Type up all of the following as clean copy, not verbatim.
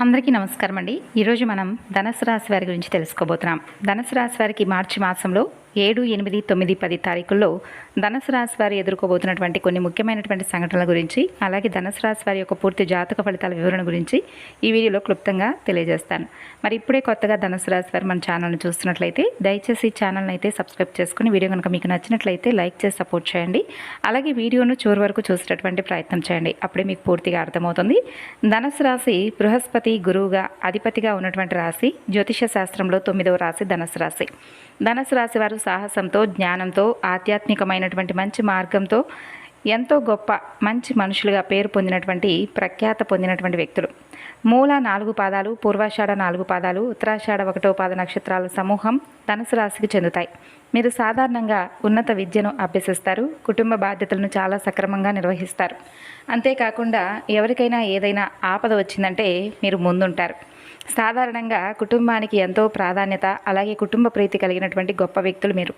అందరికీ నమస్కారం అండి. ఈరోజు మనం ధనుసు రాశి వారి గురించి తెలుసుకోబోతున్నాం. ధనుసు రాశి వారికి మార్చి మాసంలో 7, 8, 9, 10 తారీఖుల్లో ధనుసు రాశి వారు ఎదుర్కోబోతున్నటువంటి కొన్ని ముఖ్యమైనటువంటి సంఘటనల గురించి, అలాగే ధనుసు రాశి వారి యొక్క పూర్తి జాతక ఫలితాల వివరణ గురించి ఈ వీడియోలో క్లుప్తంగా తెలియజేస్తాను. మరి ఇప్పుడే కొత్తగా ధనుసు రాశి వారు మన ఛానల్ని చూస్తున్నట్లయితే దయచేసి ఈ ఛానల్ని అయితే సబ్స్క్రైబ్ చేసుకుని, వీడియో కనుక మీకు నచ్చినట్లయితే లైక్ చేసి సపోర్ట్ చేయండి. అలాగే వీడియోను చివరి వరకు చూసేటటువంటి ప్రయత్నం చేయండి. అప్పుడే మీకు పూర్తిగా అర్థమవుతుంది. ధనుసు రాశి బృహస్పతి గురువుగా అధిపతిగా ఉన్నటువంటి రాశి. జ్యోతిష శాస్త్రంలో 9వ రాశి ధనుసు రాశి. ధనుసు రాశి వారు సాహసంతో, జ్ఞానంతో, ఆధ్యాత్మికమైనటువంటి మంచి మార్గంతో ఎంతో గొప్ప మంచి మనుషులుగా పేరు పొందినటువంటి, ప్రఖ్యాత పొందినటువంటి వ్యక్తులు. మూల 4 పాదాలు, పూర్వాషాఢ 4 పాదాలు, ఉత్తరాషాఢ 1వ పాద నక్షత్రాల సమూహం ధనుసు రాశికి చెందుతాయి. మీరు సాధారణంగా ఉన్నత విద్యను అభ్యసిస్తారు. కుటుంబ బాధ్యతలను చాలా సక్రమంగా నిర్వహిస్తారు. అంతేకాకుండా ఎవరికైనా ఏదైనా ఆపద వచ్చిందంటే మీరు ముందుంటారు. సాధారణంగా కుటుంబానికి ఎంతో ప్రాధాన్యత, అలాగే కుటుంబ ప్రీతి కలిగినటువంటి గొప్ప వ్యక్తులు మీరు.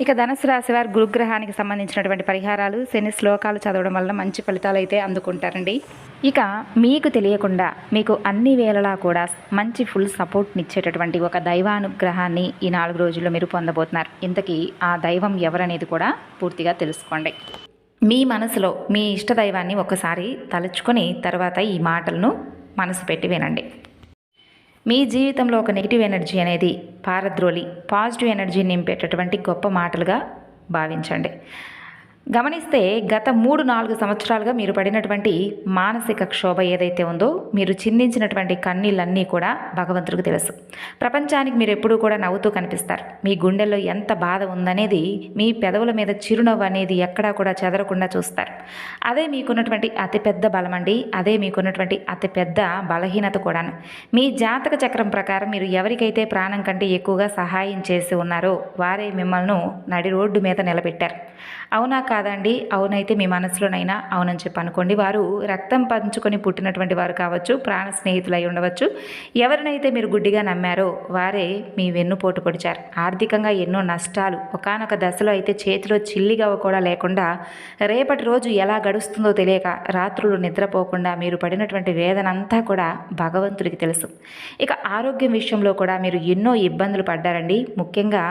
ఇక ధనుసు రాశి వారు గురుగ్రహానికి సంబంధించినటువంటి పరిహారాలు, శని శ్లోకాలు చదవడం వల్ల మంచి ఫలితాలు అయితే అందుకుంటారండి. ఇక మీకు తెలియకుండా మీకు అన్ని వేళలా కూడా మంచి ఫుల్ సపోర్ట్నిచ్చేటటువంటి ఒక దైవానుగ్రహాన్ని ఈ 4 రోజుల్లో మీరు పొందబోతున్నారు. ఇంతకీ ఆ దైవం ఎవరనేది కూడా పూర్తిగా తెలుసుకోండి. మీ మనసులో మీ ఇష్ట దైవాన్ని ఒకసారి తలుచుకొని తర్వాత ఈ మాటలను మనసు పెట్టి వినండి. మీ జీవితంలో ఒక నెగిటివ్ ఎనర్జీ అనేది పారద్రోలి పాజిటివ్ ఎనర్జీని నింపేటటువంటి గొప్ప మాటలుగా భావించండి. గమనిస్తే గత 3-4 సంవత్సరాలుగా మీరు పడినటువంటి మానసిక క్షోభ ఏదైతే ఉందో, మీరు చిందించినటువంటి కన్నీళ్ళన్నీ కూడా భగవంతుడికి తెలుసు. ప్రపంచానికి మీరు ఎప్పుడూ కూడా నవ్వుతూ కనిపిస్తారు. మీ గుండెల్లో ఎంత బాధ ఉందనేది, మీ పెదవుల మీద చిరునవ్వు అనేది ఎక్కడా కూడా చెదరకుండా చూస్తారు. అదే మీకున్నటువంటి అతిపెద్ద బలమండి. అదే మీకున్నటువంటి అతిపెద్ద బలహీనత కూడాను. మీ జాతక చక్రం ప్రకారం మీరు ఎవరికైతే ప్రాణం కంటే ఎక్కువగా సహాయం చేసి ఉన్నారో వారే మిమ్మల్ని నడి రోడ్డు మీద నిలబెట్టారు. అవునా కాదండి? అవునైతే మీ మనసులోనైనా అవునని చెప్పి అనుకోండి. వారు రక్తం పంచుకొని పుట్టినటువంటి వారు కావచ్చు, ప్రాణ స్నేహితులై ఉండవచ్చు. ఎవరినైతే మీరు గుడ్డిగా నమ్మారో వారే మీ వెన్నుపోటు పొడిచారు. ఆర్థికంగా ఎన్నో నష్టాలు, ఒకానొక దశలో అయితే చేతిలో చిల్లిగా కూడా లేకుండా, రేపటి రోజు ఎలా గడుస్తుందో తెలియక రాత్రులు నిద్రపోకుండా మీరు పడినటువంటి వేదన అంతా కూడా భగవంతుడికి తెలుసు. ఇక ఆరోగ్యం విషయంలో కూడా మీరు ఎన్నో ఇబ్బందులు పడ్డారండి. ముఖ్యంగా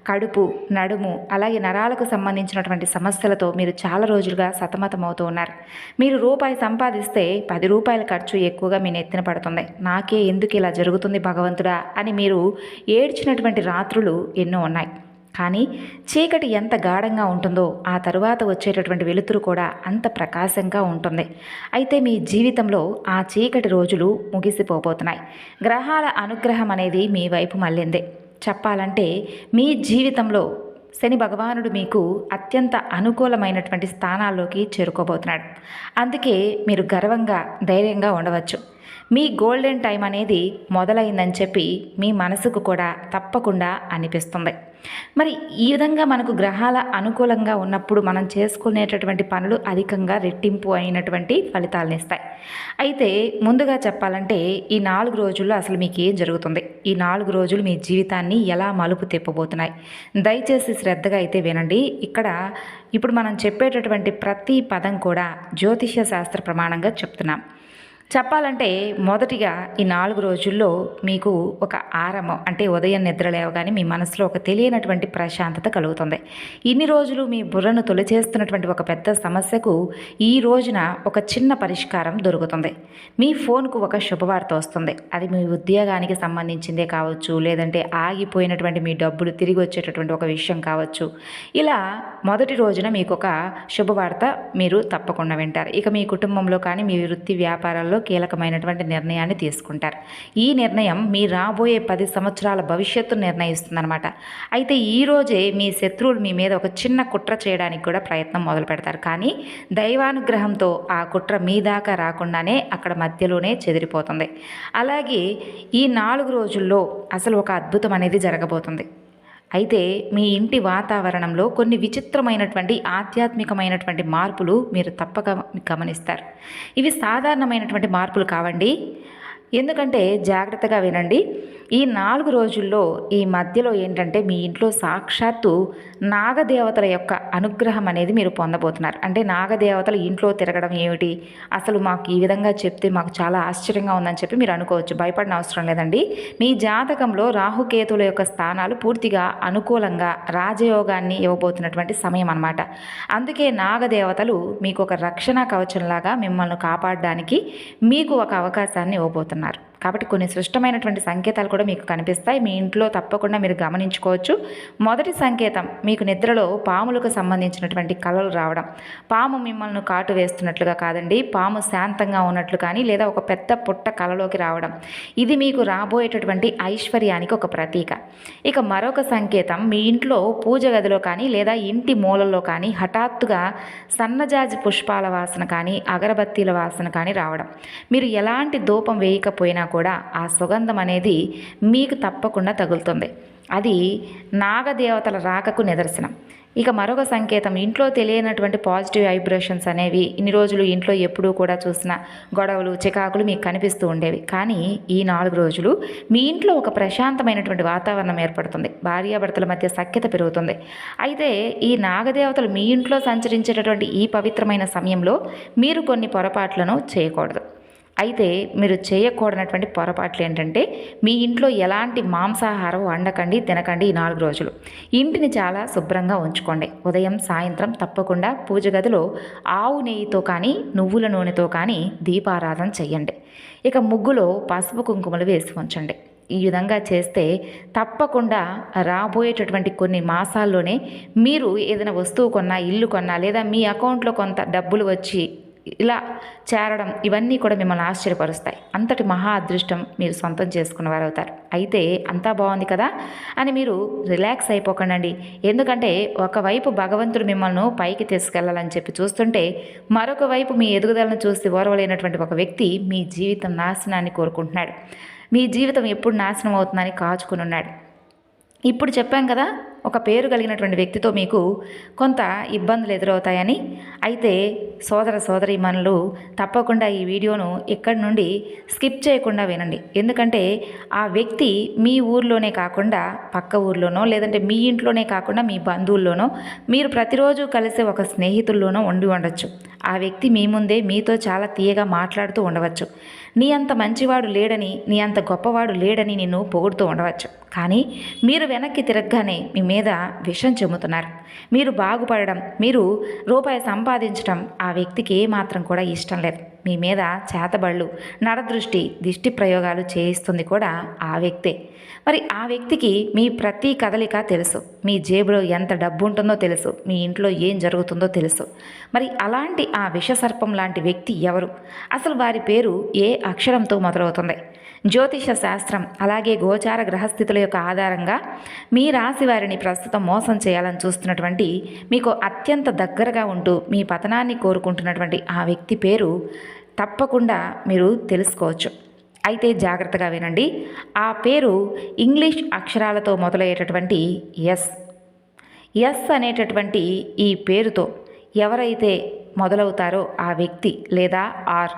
కడుపు, నడుము, అలాగే నరాలకు సంబంధించినటువంటి సమస్యలతో మీరు చాలా రోజులుగా సతమతమవుతూ ఉన్నారు. మీరు రూపాయి సంపాదిస్తే 10 రూపాయల ఖర్చు ఎక్కువగా మీ నెత్తిన పడుతుంది. నాకే ఎందుకు ఇలా జరుగుతుంది భగవంతుడా అని మీరు ఏడ్చినటువంటి రాత్రులు ఎన్నో ఉన్నాయి. కానీ చీకటి ఎంత గాఢంగా ఉంటుందో ఆ తరువాత వచ్చేటటువంటి వెలుతురు కూడా అంత ప్రకాశంగా ఉంటుంది. అయితే మీ జీవితంలో ఆ చీకటి రోజులు ముగిసిపోబోతున్నాయి. గ్రహాల అనుగ్రహం అనేది మీ వైపు మళ్ళింది. చెప్పాలంటే మీ జీవితంలో శని భగవానుడు మీకు అత్యంత అనుకూలమైనటువంటి స్థానాల్లోకి చేరుకోబోతున్నాడు. అందుకే మీరు గర్వంగా, ధైర్యంగా ఉండవచ్చు. మీ గోల్డెన్ టైం అనేది మొదలైందని చెప్పి మీ మనసుకు కూడా తప్పకుండా అనిపిస్తుంది. మరి ఈ విధంగా మనకు గ్రహాల అనుకూలంగా ఉన్నప్పుడు మనం చేసుకునేటటువంటి పనులు అధికంగా రెట్టింపు అయినటువంటి ఫలితాలను ఇస్తాయి. అయితే ముందుగా చెప్పాలంటే ఈ 4 రోజుల్లో అసలు మీకు ఏం జరుగుతుంది, ఈ 4 రోజులు మీ జీవితాన్ని ఎలా మలుపు తిప్పబోతున్నాయి, దయచేసి శ్రద్ధగా అయితే వినండి. ఇక్కడ ఇప్పుడు మనం చెప్పేటటువంటి ప్రతి పదం కూడా జ్యోతిష్య శాస్త్ర ప్రమాణంగా చెప్తున్నాం. చెప్పాలంటే మొదటిగా ఈ 4 రోజుల్లో మీకు ఒక ఆరంభం అంటే ఉదయం నిద్ర లేవగానే మీ మనసులో ఒక తెలియనటువంటి ప్రశాంతత కలుగుతుంది. ఇన్ని రోజులు మీ బుర్రను తొలిచేస్తున్నటువంటి ఒక పెద్ద సమస్యకు ఈ రోజున ఒక చిన్న పరిష్కారం దొరుకుతుంది. మీ ఫోన్కు ఒక శుభవార్త వస్తుంది. అది మీ ఉద్యోగానికి సంబంధించిందే కావచ్చు, లేదంటే ఆగిపోయినటువంటి మీ డబ్బులు తిరిగి వచ్చేటటువంటి ఒక విషయం కావచ్చు. ఇలా మొదటి రోజున మీకు ఒక శుభవార్త మీరు తప్పకుండా వింటారు. ఇక మీ కుటుంబంలో కానీ మీ వృత్తి వ్యాపారాల్లో కీలకమైనటువంటి నిర్ణయాన్ని తీసుకుంటారు. ఈ నిర్ణయం మీ రాబోయే 10 సంవత్సరాల భవిష్యత్తును నిర్ణయిస్తుందన్నమాట. అయితే ఈ రోజే మీ శత్రువులు మీ మీద ఒక చిన్న కుట్ర చేయడానికి కూడా ప్రయత్నం మొదలు పెడతారు. కానీ దైవానుగ్రహంతో ఆ కుట్ర మీ దాకా రాకుండానే అక్కడ మధ్యలోనే చెదిరిపోతుంది. అలాగే ఈ 4 రోజుల్లో అసలు ఒక అద్భుతం అనేది జరగబోతుంది. అయితే మీ ఇంటి వాతావరణంలో కొన్ని విచిత్రమైనటువంటి ఆధ్యాత్మికమైనటువంటి మార్పులు మీరు తప్పక గమనిస్తారు. ఇవి సాధారణమైనటువంటి మార్పులు కావండి. ఎందుకంటే జాగ్రత్తగా వినండి. ఈ 4 రోజుల్లో ఈ మధ్యలో ఏంటంటే మీ ఇంట్లో సాక్షాత్తు నాగదేవతల యొక్క అనుగ్రహం అనేది మీరు పొందబోతున్నారు. అంటే నాగదేవతలు ఇంట్లో తిరగడం ఏమిటి, అసలు మాకు ఈ విధంగా చెప్తే మాకు చాలా ఆశ్చర్యంగా ఉందని చెప్పి మీరు అనుకోవచ్చు. భయపడిన అవసరం లేదండి. మీ జాతకంలో రాహుకేతుల యొక్క స్థానాలు పూర్తిగా అనుకూలంగా రాజయోగాన్ని ఇవ్వబోతున్నటువంటి సమయం అన్నమాట. అందుకే నాగదేవతలు మీకు ఒక రక్షణ కవచంలాగా మిమ్మల్ని కాపాడడానికి మీకు ఒక అవకాశాన్ని ఇవ్వబోతున్నారు. కాబట్టి కొన్ని స్పష్టమైనటువంటి సంకేతాలు కూడా మీకు కనిపిస్తాయి. మీ ఇంట్లో తప్పకుండా మీరు గమనించుకోవచ్చు. మొదటి సంకేతం, మీకు నిద్రలో పాములకు సంబంధించినటువంటి కలలు రావడం. పాము మిమ్మల్ని కాటు వేస్తున్నట్లుగా కాదండి, పాము శాంతంగా ఉన్నట్లు కానీ లేదా ఒక పెద్ద పుట్ట కలలోకి రావడం. ఇది మీకు రాబోయేటటువంటి ఐశ్వర్యానికి ఒక ప్రతీక. ఇక మరొక సంకేతం, మీ ఇంట్లో పూజ గదిలో కానీ లేదా ఇంటి మూలల్లో కానీ హఠాత్తుగా సన్నజాజి పుష్పాల వాసన కానీ అగరబత్తీల వాసన కానీ రావడం. మీరు ఎలాంటి ధూపం వేయకపోయినా కూడా ఆ సుగంధం అనేది మీకు తప్పకుండా తగులుతుంది. అది నాగదేవతల రాకకు నిదర్శనం. ఇక మరొక సంకేతం, ఇంట్లో తెలియనటువంటి పాజిటివ్ వైబ్రేషన్స్ అనేవి ఇన్ని రోజులు ఇంట్లో ఎప్పుడూ కూడా చూసిన గొడవలు చికాకులు మీకు కనిపిస్తూ ఉండేవి. కానీ ఈ 4 రోజులు మీ ఇంట్లో ఒక ప్రశాంతమైనటువంటి వాతావరణం ఏర్పడుతుంది. భార్యాభర్తల మధ్య సఖ్యత పెరుగుతుంది. అయితే ఈ నాగదేవతలు మీ ఇంట్లో సంచరించేటటువంటి ఈ పవిత్రమైన సమయంలో మీరు కొన్ని పొరపాట్లను చేయకూడదు. అయితే మీరు చేయకూడనటువంటి పొరపాట్లు ఏంటంటే, మీ ఇంట్లో ఎలాంటి మాంసాహారం వండకండి, తినకండి ఈ 4 రోజులు. ఇంటిని చాలా శుభ్రంగా ఉంచుకోండి. ఉదయం సాయంత్రం తప్పకుండా పూజ గదిలో ఆవు నెయ్యితో కానీ నువ్వుల నూనెతో కానీ దీపారాధన చేయండి. ఇక ముగ్గులో పసుపు కుంకుమలు వేసి ఉంచండి. ఈ విధంగా చేస్తే తప్పకుండా రాబోయేటటువంటి కొన్ని మాసాల్లోనే మీరు ఏదైనా వస్తువు కొన్నా, ఇల్లు కొన్నా లేదా మీ అకౌంట్లో కొంత డబ్బులు వచ్చి ఇలా చేరడం, ఇవన్నీ కూడా మిమ్మల్ని ఆశ్చర్యపరుస్తాయి. అంతటి మహా అదృష్టం మీరు సొంతం చేసుకున్న వారు అవుతారు. అయితే అంతా బాగుంది కదా అని మీరు రిలాక్స్ అయిపోకండి. ఎందుకంటే ఒకవైపు భగవంతుడు మిమ్మల్ని పైకి తీసుకెళ్లాలని చెప్పి చూస్తుంటే, మరొక వైపు మీ ఎదుగుదలను చూసి ఓర్వలేనటువంటి ఒక వ్యక్తి మీ జీవితం నాశనాన్ని కోరుకుంటున్నాడు. మీ జీవితం ఎప్పుడు నాశనం అవుతుందని కాచుకుని ఉన్నాడు. ఇప్పుడు చెప్పాం కదా, ఒక పేరు కలిగినటువంటి వ్యక్తితో మీకు కొంత ఇబ్బందులు ఎదురవుతాయని. అయితే సోదర సోదరీమణులు తప్పకుండా ఈ వీడియోను ఇక్కడి నుండి స్కిప్ చేయకుండా వినండి. ఎందుకంటే ఆ వ్యక్తి మీ ఊర్లోనే కాకుండా పక్క ఊర్లోనో లేదంటే మీ ఇంట్లోనే కాకుండా మీ బంధువుల్లోనో మీరు ప్రతిరోజు కలిసే ఒక స్నేహితుల్లోనో ఉండి ఉండొచ్చు. ఆ వ్యక్తి మీ ముందే మీతో చాలా తీయగా మాట్లాడుతూ ఉండవచ్చు. నీ అంత మంచివాడు లేడని, నీ అంత గొప్పవాడు లేడని నిన్ను పొగుడుతూ ఉండవచ్చు. కానీ మీరు వెనక్కి తిరగగానే మీ మీద విషం చెమ్ముతున్నారు. మీరు బాగుపడడం, మీరు రూపాయి సంపాదించడం ఆ వ్యక్తికి ఏమాత్రం కూడా ఇష్టం లేదు. మీ మీద చేతబళ్ళు, నరదృష్టి, దిష్టి ప్రయోగాలు చేయిస్తుంది కూడా ఆ వ్యక్తే. మరి ఆ వ్యక్తికి మీ ప్రతి కదలిక తెలుసు. మీ జేబులో ఎంత డబ్బు ఉంటుందో తెలుసు. మీ ఇంట్లో ఏం జరుగుతుందో తెలుసు. మరి అలాంటి ఆ విషసర్పం లాంటి వ్యక్తి ఎవరు? అసలు వారి పేరు ఏ అక్షరంతో మొదలవుతుంది? జ్యోతిష శాస్త్రం అలాగే గోచార గ్రహస్థితుల యొక్క ఆధారంగా మీ రాశి వారిని ప్రస్తుతం మోసం చేయాలని చూస్తున్నటువంటి, మీకు అత్యంత దగ్గరగా ఉంటూ మీ పతనాన్ని కోరుకుంటున్నటువంటి ఆ వ్యక్తి పేరు తప్పకుండా మీరు తెలుసుకోవచ్చు. అయితే జాగ్రత్తగా వినండి. ఆ పేరు ఇంగ్లీష్ అక్షరాలతో మొదలయ్యేటటువంటి ఎస్ అనేటటువంటి ఈ పేరుతో ఎవరైతే మొదలవుతారో ఆ వ్యక్తి లేదా ఆర్,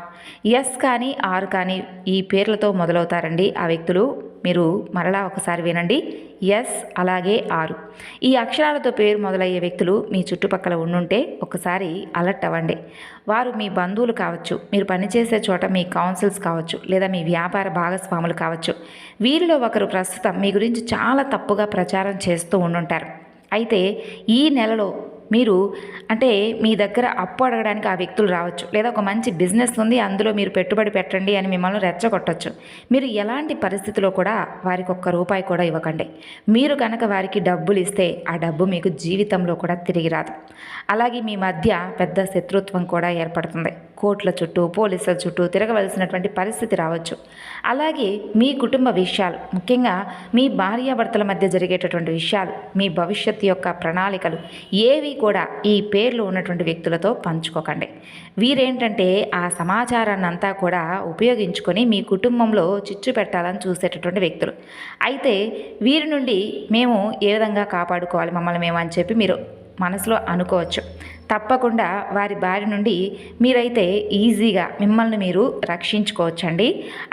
ఎస్ కానీ ఆర్ కానీ ఈ పేర్లతో మొదలవుతారండి ఆ వ్యక్తులు. మీరు మరలా ఒకసారి వినండి. ఎస్ అలాగే ఆరు ఈ అక్షరాలతో పేరు మొదలయ్యే వ్యక్తులు మీ చుట్టుపక్కల ఉండుంటే ఒకసారి అలర్ట్ అవ్వండి. వారు మీ బంధువులు కావచ్చు, మీరు పనిచేసే చోట మీ కౌన్సిల్స్ కావచ్చు, లేదా మీ వ్యాపార భాగస్వాములు కావచ్చు. వీరిలో ఒకరు ప్రస్తుతం మీ గురించి చాలా తప్పుగా ప్రచారం చేస్తూ ఉండుంటారు. అయితే ఈ నెలలో మీరు అంటే మీ దగ్గర అప్పు అడగడానికి ఆ వ్యక్తులు రావచ్చు, లేదా ఒక మంచి బిజినెస్ ఉంది అందులో మీరు పెట్టుబడి పెట్టండి అని మిమ్మల్ని రెచ్చగొట్టచ్చు. మీరు ఎలాంటి పరిస్థితిలో కూడా వారికి ఒక్క రూపాయి కూడా ఇవ్వకండి. మీరు కనుక వారికి డబ్బులు ఇస్తే ఆ డబ్బు మీకు జీవితంలో కూడా తిరిగి రాదు. అలాగే మీ మధ్య పెద్ద శత్రుత్వం కూడా ఏర్పడుతుంది. కోర్టుల చుట్టూ, పోలీసుల చుట్టూ తిరగవలసినటువంటి పరిస్థితి రావచ్చు. అలాగే మీ కుటుంబ విషయాలు, ముఖ్యంగా మీ భార్యాభర్తల మధ్య జరిగేటటువంటి విషయాలు, మీ భవిష్యత్తు యొక్క ప్రణాళికలు ఏవి కూడా ఈ పేర్లు ఉన్నటువంటి వ్యక్తులతో పంచుకోకండి. వీరేంటంటే ఆ సమాచారాన్ని అంతా కూడా ఉపయోగించుకొని మీ కుటుంబంలో చిచ్చు పెట్టాలని చూసేటటువంటి వ్యక్తులు. అయితే వీరి నుండి మేము ఏ విధంగా కాపాడుకోవాలి మమ్మల్ని మేము అని చెప్పి మీరు మనసులో అనుకోవచ్చు. తప్పకుండా వారి బారి నుండి మీరైతే ఈజీగా మిమ్మల్ని మీరు రక్షించుకోవచ్చండి.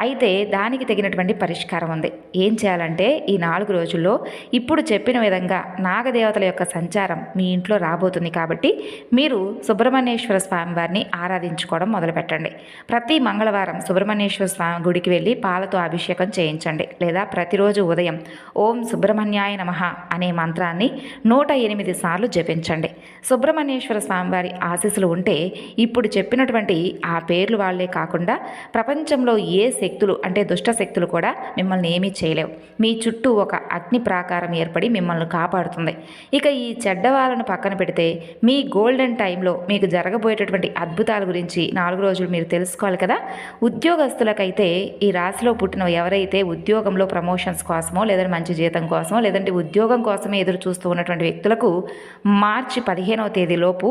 అయితే దానికి తగినటువంటి పరిష్కారం ఉంది. ఏం చేయాలంటే ఈ 4 రోజుల్లో ఇప్పుడు చెప్పిన విధంగా నాగదేవతల యొక్క సంచారం మీ ఇంట్లో రాబోతుంది కాబట్టి మీరు సుబ్రహ్మణ్యేశ్వర స్వామి వారిని ఆరాధించుకోవడం మొదలుపెట్టండి. ప్రతి మంగళవారం సుబ్రహ్మణ్యేశ్వర స్వామి గుడికి వెళ్ళి పాలతో అభిషేకం చేయించండి. లేదా ప్రతిరోజు ఉదయం ఓం సుబ్రహ్మణ్యాయ నమః అనే మంత్రాన్ని 108 సార్లు జపించండి. సుబ్రహ్మణ్యేశ్వర స్వామివారి ఆశీస్సులు ఉంటే ఇప్పుడు చెప్పినటువంటి ఆ పేర్లు వాళ్ళే కాకుండా ప్రపంచంలో ఏ శక్తులు అంటే దుష్ట శక్తులు కూడా మిమ్మల్ని ఏమీ చేయలేవు. మీ చుట్టూ ఒక అగ్ని ప్రాకారం ఏర్పడి మిమ్మల్ని కాపాడుతుంది. ఇక ఈ చెడ్డవాళ్ళను పక్కన పెడితే మీ గోల్డెన్ టైంలో మీకు జరగబోయేటటువంటి అద్భుతాల గురించి 4 రోజులు మీరు తెలుసుకోవాలి కదా. ఉద్యోగస్తులకైతే ఈ రాశిలో పుట్టిన ఎవరైతే ఉద్యోగంలో ప్రమోషన్స్ కోసమో లేదంటే మంచి జీతం కోసమో లేదంటే ఉద్యోగం కోసమే ఎదురు చూస్తూ ఉన్నటువంటి వ్యక్తులకు మార్చి 15వ తేదీలోపు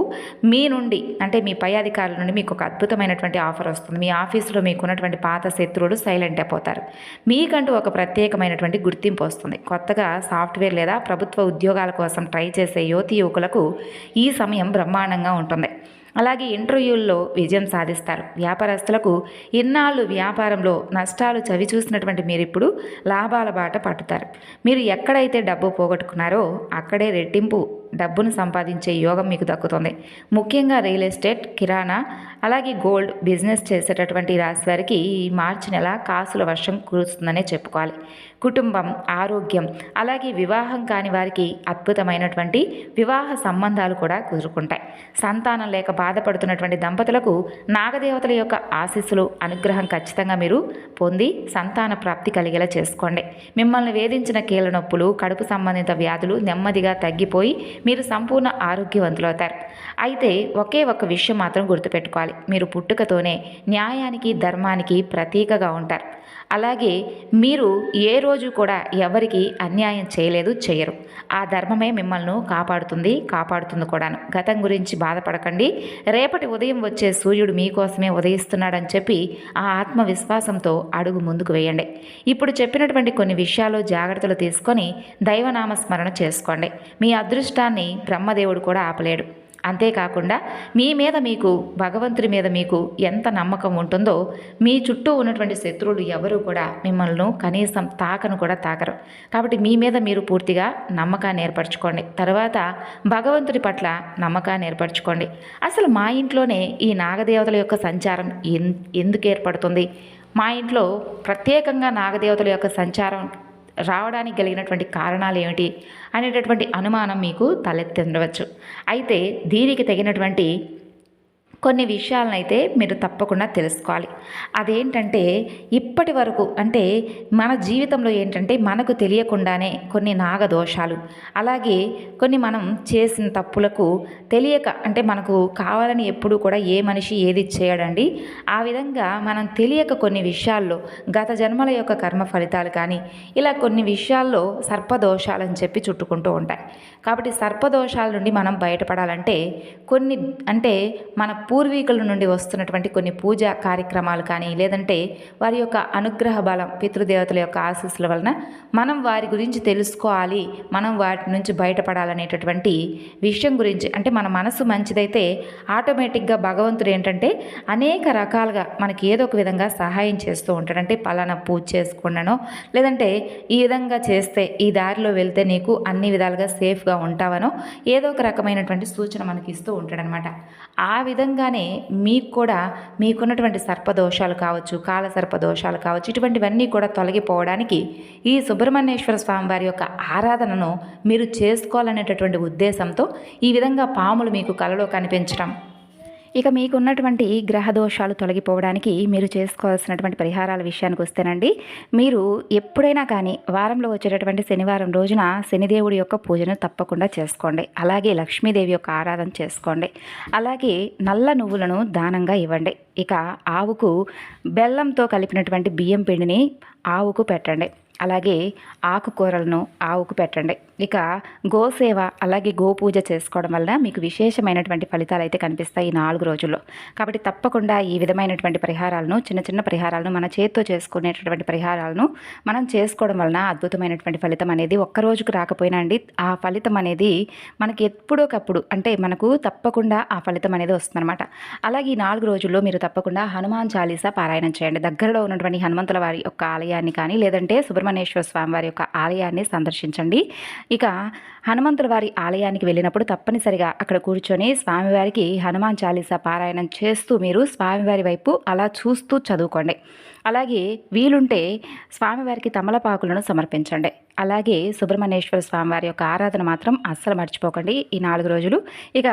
మీ నుండి అంటే మీ పై అధికారుల నుండి మీకు ఒక అద్భుతమైనటువంటి ఆఫర్ వస్తుంది. మీ ఆఫీసులో మీకున్నటువంటి పాత శత్రువులు సైలెంట్ అయిపోతారు. మీకంటూ ఒక ప్రత్యేకమైనటువంటి గుర్తింపు వస్తుంది. కొత్తగా సాఫ్ట్వేర్ లేదా ప్రభుత్వ ఉద్యోగాల కోసం ట్రై చేసే యువతీ యువకులకు ఈ సమయం బ్రహ్మాండంగా ఉంటుంది. అలాగే ఇంటర్వ్యూల్లో విజయం సాధిస్తారు. వ్యాపారస్తులకు ఇన్నాళ్ళు వ్యాపారంలో నష్టాలు చవి చూసినటువంటి మీరు ఇప్పుడు లాభాల బాట పట్టుతారు. మీరు ఎక్కడైతే డబ్బు పోగొట్టుకున్నారో అక్కడే రెట్టింపు డబ్బును సంపాదించే యోగం మీకు దక్కుతుంది. ముఖ్యంగా రియల్ ఎస్టేట్, కిరాణా, అలాగే గోల్డ్ బిజినెస్ చేసేటటువంటి రాశి వారికి ఈ మార్చి నెల కాసుల వర్షం కురుస్తుందనే చెప్పుకోవాలి. కుటుంబం, ఆరోగ్యం, అలాగే వివాహం కాని వారికి అద్భుతమైనటువంటి వివాహ సంబంధాలు కూడా కుదురుకుంటాయి. సంతానం లేక బాధపడుతున్నటువంటి దంపతులకు నాగదేవతల యొక్క ఆశీస్సులు, అనుగ్రహం ఖచ్చితంగా మీరు పొంది సంతాన ప్రాప్తి కలిగేలా చేసుకోండి. మిమ్మల్ని వేధించిన కీళ్ళ నొప్పులు, కడుపు సంబంధిత వ్యాధులు నెమ్మదిగా తగ్గిపోయి మీరు సంపూర్ణ ఆరోగ్యవంతులవుతారు. అయితే ఒకే ఒక్క విషయం మాత్రం గుర్తుపెట్టుకోవాలి. మీరు పుట్టుకతోనే న్యాయానికి, ధర్మానికి ప్రతీకగా ఉంటారు. అలాగే మీరు ఏ రోజు కూడా ఎవరికి అన్యాయం చేయలేదు, చేయరు. ఆ ధర్మమే మిమ్మల్ని కాపాడుతుంది కూడాను. గతం గురించి బాధపడకండి. రేపటి ఉదయం వచ్చే సూర్యుడు మీకోసమే ఉదయిస్తున్నాడని చెప్పి ఆ ఆత్మవిశ్వాసంతో అడుగు ముందుకు వేయండి. ఇప్పుడు చెప్పినటువంటి కొన్ని విషయాలు జాగ్రత్తలు తీసుకొని దైవనామ స్మరణ చేసుకోండి. మీ అదృష్టాన్ని బ్రహ్మదేవుడు కూడా ఆపలేడు. అంతేకాకుండా మీ మీద మీకు, భగవంతుడి మీద మీకు ఎంత నమ్మకం ఉంటుందో మీ చుట్టూ ఉన్నటువంటి శత్రువులు ఎవరు కూడా మిమ్మల్ని కనీసం తాకను కూడా తాకరు. కాబట్టి మీ మీద మీరు పూర్తిగా నమ్మకాన్ని ఏర్పరచుకోండి. తర్వాత భగవంతుడి పట్ల నమ్మకాన్ని ఏర్పరచుకోండి. అసలు మా ఇంట్లోనే ఈ నాగదేవతల యొక్క సంచారం ఎందుకు ఏర్పడుతుంది, మా ఇంట్లో ప్రత్యేకంగా నాగదేవతల యొక్క సంచారం రావడానికి కలిగినటువంటి కారణాలు ఏమిటి అనేటటువంటి అనుమానం మీకు తలెత్తుండవచ్చు. అయితే దీనికి తగినటువంటి కొన్ని విషయాలనైతే మీరు తప్పకుండా తెలుసుకోవాలి. అదేంటంటే ఇప్పటి వరకు అంటే మన జీవితంలో ఏంటంటే మనకు తెలియకుండానే కొన్ని నాగదోషాలు, అలాగే కొన్ని మనం చేసిన తప్పులకు తెలియక అంటే మనకు కావాలని ఎప్పుడూ కూడా ఏ మనిషి ఏది చేయడండి. ఆ విధంగా మనం తెలియక కొన్ని విషయాల్లో గత జన్మల యొక్క కర్మ ఫలితాలు కానీ ఇలా కొన్ని విషయాల్లో సర్పదోషాలని చెప్పి చుట్టుకుంటూ ఉంటాయి. కాబట్టి సర్పదోషాల నుండి మనం బయటపడాలంటే కొన్ని అంటే మన పూర్వీకుల నుండి వస్తున్నటువంటి కొన్ని పూజా కార్యక్రమాలు కానీ లేదంటే వారి యొక్క అనుగ్రహ బలం, పితృదేవతల యొక్క ఆశీస్సుల వలన మనం వారి గురించి తెలుసుకోవాలి, మనం వాటి నుంచి బయటపడాలనేటటువంటి విషయం గురించి అంటే మన మనసు మంచిదైతే ఆటోమేటిక్గా భగవంతుడు ఏంటంటే అనేక రకాలుగా మనకి ఏదో ఒక విధంగా సహాయం చేస్తూ ఉంటాడు. అంటే పలానా పూజ చేసుకున్నానో లేదంటే ఈ విధంగా చేస్తే ఈ దారిలో వెళ్తే నీకు అన్ని విధాలుగా సేఫ్గా ఉంటావనో ఏదో ఒక రకమైనటువంటి సూచన మనకి ఇస్తూ ఉంటాడనమాట. ఆ విధంగానే మీకు కూడా మీకున్నటువంటి సర్పదోషాలు కావచ్చు, కాల సర్పదోషాలు కావచ్చు, ఇటువంటివన్నీ కూడా తొలగిపోవడానికి ఈ సుబ్రహ్మణ్యేశ్వర స్వామి వారి యొక్క ఆరాధనను మీరు చేసుకోవాలనేటటువంటి ఉద్దేశంతో ఈ విధంగా పాములు మీకు కలలో కనిపించడం. ఇక మీకున్నటువంటి గ్రహ దోషాలు తొలగిపోవడానికి మీరు చేసుకోవాల్సినటువంటి పరిహారాల విషయానికి వస్తేనండి, మీరు ఎప్పుడైనా కానీ వారంలో వచ్చేటటువంటి శనివారం రోజున శనిదేవుడి యొక్క పూజను తప్పకుండా చేసుకోండి. అలాగే లక్ష్మీదేవి యొక్క ఆరాధన చేసుకోండి. అలాగే నల్ల నువ్వులను దానంగా ఇవ్వండి. ఇక ఆవుకు బెల్లంతో కలిపినటువంటి బియ్యం పిండిని ఆవుకు పెట్టండి. అలాగే ఆకుకూరలను ఆవుకు పెట్టండి. ఇక గోసేవ అలాగే గోపూజ చేసుకోవడం వలన మీకు విశేషమైనటువంటి ఫలితాలు అయితే కనిపిస్తాయి ఈ 4 రోజుల్లో. కాబట్టి తప్పకుండా ఈ విధమైనటువంటి పరిహారాలను, చిన్న చిన్న పరిహారాలను, మన చేత్తో చేసుకునేటటువంటి పరిహారాలను మనం చేసుకోవడం వలన అద్భుతమైనటువంటి ఫలితం అనేది ఒక్క రోజుకు రాకపోయినా అండి, ఆ ఫలితం అనేది మనకి ఎప్పుడోకప్పుడు అంటే మనకు తప్పకుండా ఆ ఫలితం అనేది వస్తుందన్నమాట. అలాగే ఈ 4 రోజుల్లో మీరు తప్పకుండా హనుమాన్ చాలీసా పారాయణం చేయండి. దగ్గరలో ఉన్నటువంటి హనుమంతుల వారి యొక్క ఆలయాన్ని కానీ లేదంటే సుబ్రహ్మణ్యేశ్వర స్వామి వారి యొక్క ఆలయాన్ని సందర్శించండి. ఇక హనుమంతుల వారి ఆలయానికి వెళ్ళినప్పుడు తప్పనిసరిగా అక్కడ కూర్చొని స్వామివారికి హనుమాన్ చాలీసా పారాయణం చేస్తూ మీరు స్వామివారి వైపు అలా చూస్తూ చదువుకోండి. అలాగే వీలుంటే స్వామివారికి తమలపాకులను సమర్పించండి. అలాగే సుబ్రహ్మణ్యేశ్వర స్వామివారి యొక్క ఆరాధన మాత్రం అస్సలు మర్చిపోకండి ఈ 4 రోజులు. ఇక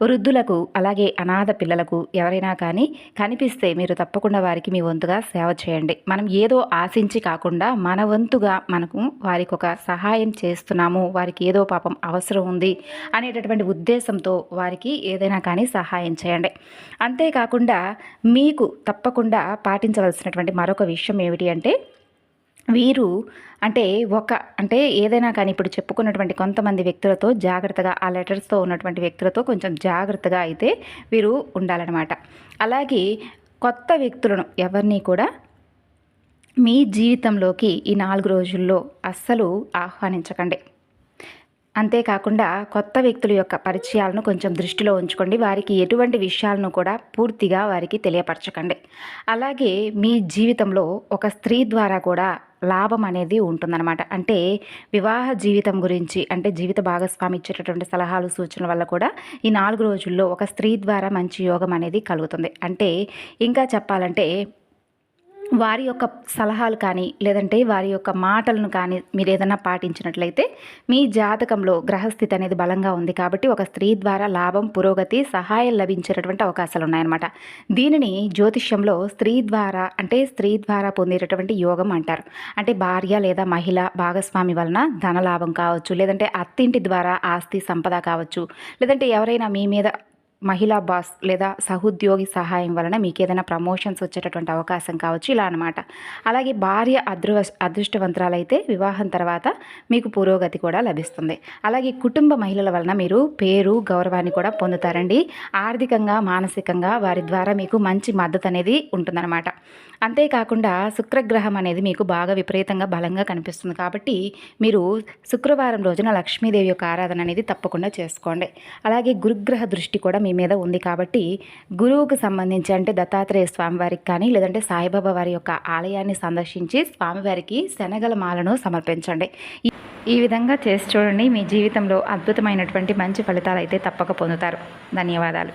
వృద్ధులకు అలాగే అనాథ పిల్లలకు ఎవరైనా కానీ కనిపిస్తే మీరు తప్పకుండా వారికి మీ వంతుగా సేవ చేయండి. మనం ఏదో ఆశించి కాకుండా మన వంతుగా మనకు వారికి ఒక సహాయం చేస్తున్నాము, వారికి ఏదో పాపం అవసరం ఉంది అనేటటువంటి ఉద్దేశంతో వారికి ఏదైనా కానీ సహాయం చేయండి. అంతేకాకుండా మీకు తప్పకుండా పాటించవలసినటువంటి మరొక విషయం ఏమిటి అంటే, వీరు అంటే ఏదైనా కానీ ఇప్పుడు చెప్పుకున్నటువంటి కొంతమంది వ్యక్తులతో జాగ్రత్తగా, ఆ లెటర్స్తో ఉన్నటువంటి వ్యక్తులతో కొంచెం జాగ్రత్తగా అయితే వీరు ఉండాలన్నమాట. అలాగే కొత్త వ్యక్తులను ఎవరిని కూడా మీ జీవితంలోకి ఈ 4 రోజుల్లో అస్సలు ఆహ్వానించకండి. అంతేకాకుండా కొత్త వ్యక్తుల యొక్క పరిచయాలను కొంచెం దృష్టిలో ఉంచుకోండి. వారికి ఎటువంటి విషయాలను కూడా పూర్తిగా వారికి తెలియపరచకండి. అలాగే మీ జీవితంలో ఒక స్త్రీ ద్వారా కూడా లాభం అనేది ఉంటుందన్నమాట. అంటే వివాహ జీవితం గురించి అంటే జీవిత భాగస్వామి ఇచ్చేటటువంటి సలహాలు సూచనల వల్ల కూడా ఈ 4 రోజుల్లో ఒక స్త్రీ ద్వారా మంచి యోగం అనేది కలుగుతుంది. అంటే ఇంకా చెప్పాలంటే వారి యొక్క సలహాలు కానీ లేదంటే వారి యొక్క మాటలను కానీ మీరు ఏదైనా పాటించినట్లయితే మీ జాతకంలో గ్రహస్థితి అనేది బలంగా ఉంది కాబట్టి ఒక స్త్రీ ద్వారా లాభం, పురోగతి, సహాయం లభించేటటువంటి అవకాశాలు ఉన్నాయన్నమాట. దీనిని జ్యోతిష్యంలో స్త్రీ ద్వారా పొందేటటువంటి యోగం అంటారు. అంటే భార్య లేదా మహిళ భాగస్వామి వలన ధనలాభం కావచ్చు, లేదంటే అత్తింటి ద్వారా ఆస్తి సంపద కావచ్చు, లేదంటే ఎవరైనా మీ మీద మహిళా బాస్ లేదా సహోద్యోగి సహాయం వలన మీకు ఏదైనా ప్రమోషన్స్ వచ్చేటటువంటి అవకాశం కావచ్చు, ఇలా అనమాట. అలాగే భార్య అదృష్టవంతురాలైతే వివాహం తర్వాత మీకు పురోగతి కూడా లభిస్తుంది. అలాగే కుటుంబ మహిళల వలన మీరు పేరు, గౌరవాన్ని కూడా పొందుతారండి. ఆర్థికంగా, మానసికంగా వారి ద్వారా మీకు మంచి మద్దతు అనేది ఉంటుందన్నమాట. అంతేకాకుండా శుక్రగ్రహం అనేది మీకు బాగా విపరీతంగా బలంగా కనిపిస్తుంది కాబట్టి మీరు శుక్రవారం రోజున లక్ష్మీదేవి యొక్క ఆరాధన అనేది తప్పకుండా చేసుకోండి. అలాగే గురుగ్రహ దృష్టి కూడా మీ మీద ఉంది కాబట్టి గురువుకు సంబంధించి అంటే దత్తాత్రేయ స్వామివారికి కానీ లేదంటే సాయిబాబా వారి యొక్క ఆలయాన్ని సందర్శించి స్వామివారికి శనగల మాలను సమర్పించండి. ఈ విధంగా చేసి చూడండి, మీ జీవితంలో అద్భుతమైనటువంటి మంచి ఫలితాలు అయితే తప్పక పొందుతారు. ధన్యవాదాలు.